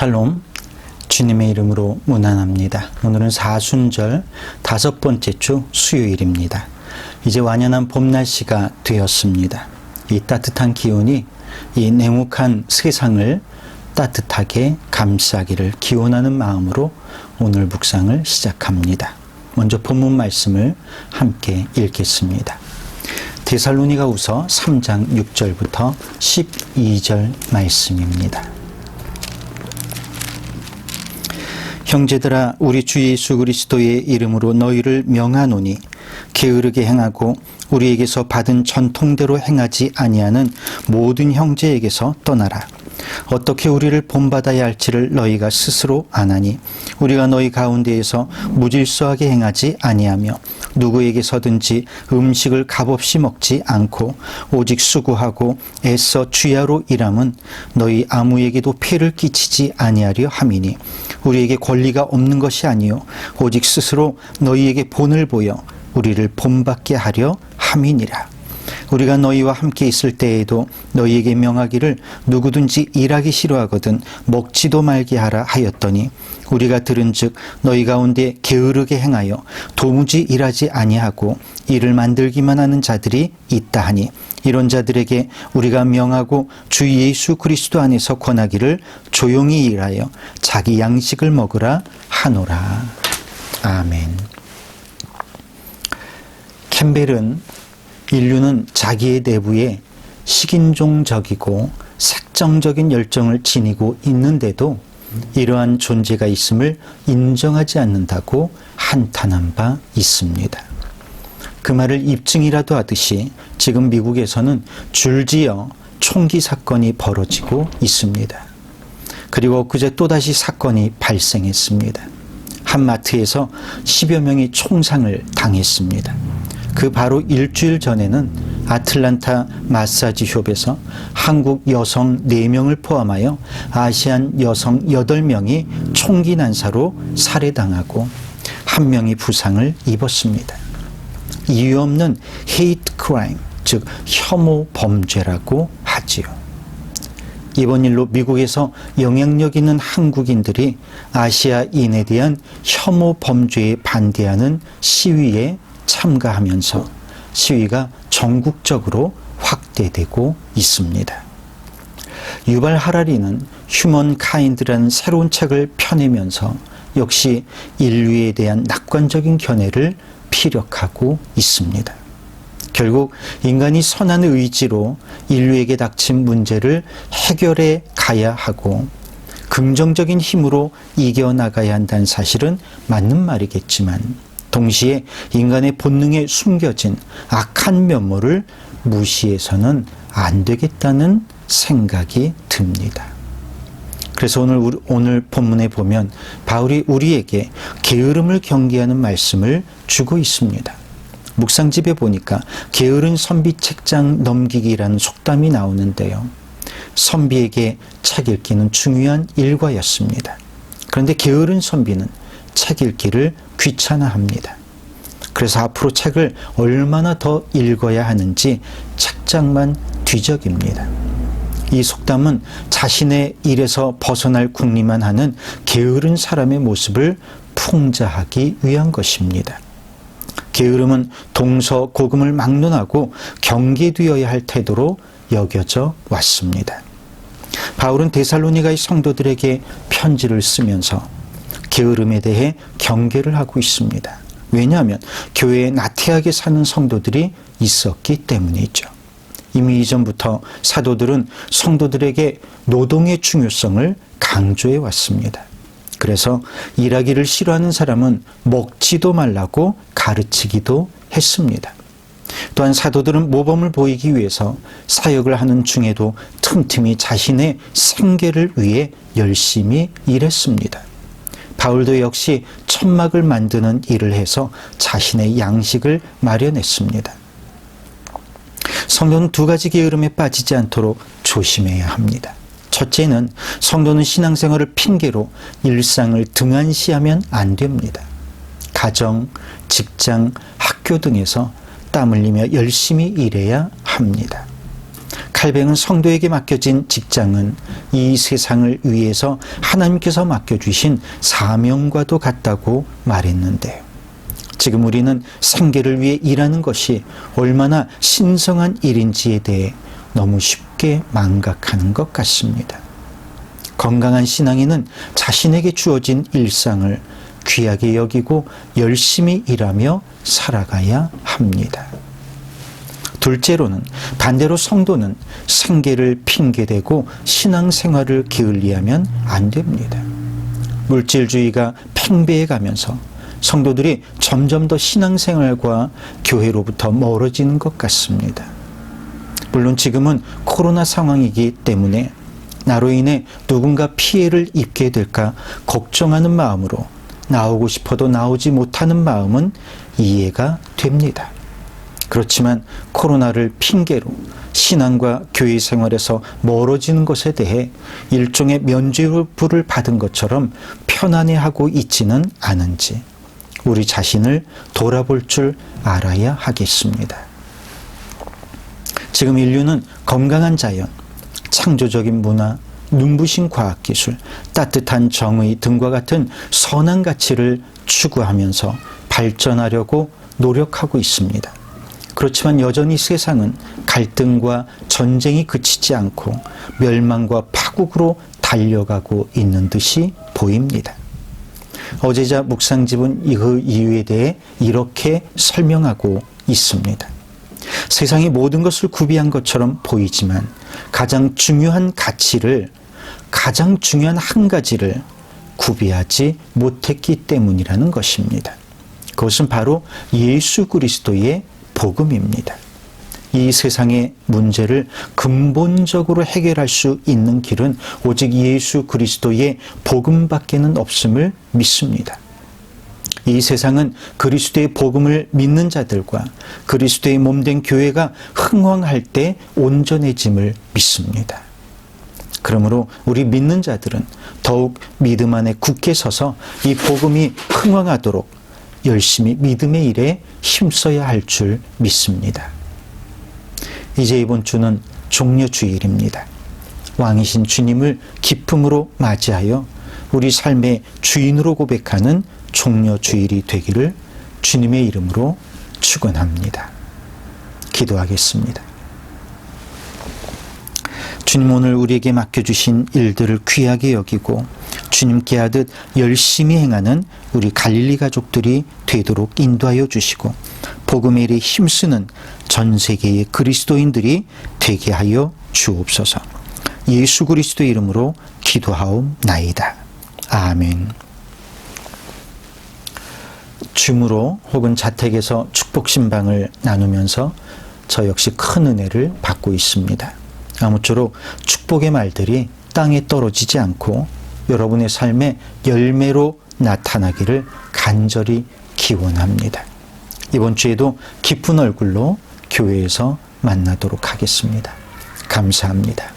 샬롬, 주님의 이름으로 문안합니다. 오늘은 사순절 5번째 주 수요일입니다. 이제 완연한 봄 날씨가 되었습니다. 이 따뜻한 기온이 이 냉혹한 세상을 따뜻하게 감싸기를 기원하는 마음으로 오늘 묵상을 시작합니다. 먼저 본문 말씀을 함께 읽겠습니다. 데살로니가후서 3장 6절부터 12절 말씀입니다. 형제들아, 우리 주 예수 그리스도의 이름으로 너희를 명하노니 게으르게 행하고 우리에게서 받은 전통대로 행하지 아니하는 모든 형제에게서 떠나라. 어떻게 우리를 본받아야 할지를 너희가 스스로 아나니 우리가 너희 가운데에서 무질서하게 행하지 아니하며 누구에게서든지 음식을 값없이 먹지 않고 오직 수고하고 애써 주야로 일함은 너희 아무에게도 폐를 끼치지 아니하려 함이니 우리에게 권리가 없는 것이 아니요 오직 스스로 너희에게 본을 보여 우리를 본받게 하려 함이니라. 우리가 너희와 함께 있을 때에도 너희에게 명하기를 누구든지 일하기 싫어하거든 먹지도 말게 하라 하였더니 우리가 들은즉 너희 가운데 게으르게 행하여 도무지 일하지 아니하고 일을 만들기만 하는 자들이 있다 하니 이런 자들에게 우리가 명하고 주 예수 그리스도 안에서 권하기를 조용히 일하여 자기 양식을 먹으라 하노라. 아멘. 캠벨은 인류는 자기의 내부에 식인종적이고 색정적인 열정을 지니고 있는데도 이러한 존재가 있음을 인정하지 않는다고 한탄한 바 있습니다. 그 말을 입증이라도 하듯이 지금 미국에서는 줄지어 총기 사건이 벌어지고 있습니다. 그리고 그제 또다시 사건이 발생했습니다. 한 마트에서 10여 명이 총상을 당했습니다. 그 바로 일주일 전에는 아틀란타 마사지숍에서 한국 여성 4명을 포함하여 아시안 여성 8명이 총기 난사로 살해당하고 1명이 부상을 입었습니다. 이유 없는 hate crime, 즉 혐오 범죄라고 하지요. 이번 일로 미국에서 영향력 있는 한국인들이 아시아인에 대한 혐오 범죄에 반대하는 시위에 참가하면서 시위가 전국적으로 확대되고 있습니다. 유발 하라리는 휴먼 카인드라는 새로운 책을 펴내면서 역시 인류에 대한 낙관적인 견해를 피력하고 있습니다. 결국 인간이 선한 의지로 인류에게 닥친 문제를 해결해 가야 하고 긍정적인 힘으로 이겨나가야 한다는 사실은 맞는 말이겠지만 동시에 인간의 본능에 숨겨진 악한 면모를 무시해서는 안 되겠다는 생각이 듭니다. 그래서 오늘 본문에 보면 바울이 우리에게 게으름을 경계하는 말씀을 주고 있습니다. 묵상집에 보니까 게으른 선비 책장 넘기기라는 속담이 나오는데요. 선비에게 책 읽기는 중요한 일과였습니다. 그런데 게으른 선비는 책 읽기를 귀찮아합니다. 그래서 앞으로 책을 얼마나 더 읽어야 하는지 책장만 뒤적입니다. 이 속담은 자신의 일에서 벗어날 궁리만 하는 게으른 사람의 모습을 풍자하기 위한 것입니다. 게으름은 동서고금을 막론하고 경계되어야 할 태도로 여겨져 왔습니다. 바울은 데살로니가의 성도들에게 편지를 쓰면서 게으름에 대해 경계를 하고 있습니다. 왜냐하면 교회에 나태하게 사는 성도들이 있었기 때문이죠. 이미 이전부터 사도들은 성도들에게 노동의 중요성을 강조해 왔습니다. 그래서 일하기를 싫어하는 사람은 먹지도 말라고 가르치기도 했습니다. 또한 사도들은 모범을 보이기 위해서 사역을 하는 중에도 틈틈이 자신의 생계를 위해 열심히 일했습니다. 바울도 역시 천막을 만드는 일을 해서 자신의 양식을 마련했습니다. 성도는 2가지 게으름에 빠지지 않도록 조심해야 합니다. 첫째는 성도는 신앙생활을 핑계로 일상을 등한시하면 안 됩니다. 가정, 직장, 학교 등에서 땀 흘리며 열심히 일해야 합니다. 칼뱅은 성도에게 맡겨진 직장은 이 세상을 위해서 하나님께서 맡겨주신 사명과도 같다고 말했는데, 지금 우리는 생계를 위해 일하는 것이 얼마나 신성한 일인지에 대해 너무 쉽게 망각하는 것 같습니다. 건강한 신앙인은 자신에게 주어진 일상을 귀하게 여기고 열심히 일하며 살아가야 합니다. 둘째로는, 반대로 성도는 생계를 핑계대고 신앙생활을 게을리하면 안 됩니다. 물질주의가 팽배해가면서 성도들이 점점 더 신앙생활과 교회로부터 멀어지는 것 같습니다. 물론 지금은 코로나 상황이기 때문에 나로 인해 누군가 피해를 입게 될까 걱정하는 마음으로 나오고 싶어도 나오지 못하는 마음은 이해가 됩니다. 그렇지만 코로나를 핑계로 신앙과 교회 생활에서 멀어지는 것에 대해 일종의 면죄부를 받은 것처럼 편안해하고 있지는 않은지 우리 자신을 돌아볼 줄 알아야 하겠습니다. 지금 인류는 건강한 자연, 창조적인 문화, 눈부신 과학기술, 따뜻한 정의 등과 같은 선한 가치를 추구하면서 발전하려고 노력하고 있습니다. 그렇지만 여전히 세상은 갈등과 전쟁이 그치지 않고 멸망과 파국으로 달려가고 있는 듯이 보입니다. 어제자 묵상집은 그 이유에 대해 이렇게 설명하고 있습니다. 세상의 모든 것을 구비한 것처럼 보이지만 가장 중요한 한 가지를 구비하지 못했기 때문이라는 것입니다. 그것은 바로 예수 그리스도의 복음입니다. 이 세상의 문제를 근본적으로 해결할 수 있는 길은 오직 예수 그리스도의 복음밖에는 없음을 믿습니다. 이 세상은 그리스도의 복음을 믿는 자들과 그리스도의 몸된 교회가 흥왕할 때 온전해짐을 믿습니다. 그러므로 우리 믿는 자들은 더욱 믿음 안에 굳게 서서 이 복음이 흥왕하도록 열심히 믿음의 일에 힘써야 할 줄 믿습니다. 이제 이번 주는 종려주일입니다. 왕이신 주님을 기쁨으로 맞이하여 우리 삶의 주인으로 고백하는 종려주일이 되기를 주님의 이름으로 축원합니다. 기도하겠습니다. 주님, 오늘 우리에게 맡겨주신 일들을 귀하게 여기고 주님께 하듯 열심히 행하는 우리 갈릴리 가족들이 되도록 인도하여 주시고 복음의 일에 힘쓰는 전 세계의 그리스도인들이 되게 하여 주옵소서. 예수 그리스도의 이름으로 기도하옵나이다. 아멘. 줌으로 혹은 자택에서 축복 신방을 나누면서 저 역시 큰 은혜를 받고 있습니다. 아무쪼록 축복의 말들이 땅에 떨어지지 않고 여러분의 삶의 열매로 나타나기를 간절히 기원합니다. 이번 주에도 기쁜 얼굴로 교회에서 만나도록 하겠습니다. 감사합니다.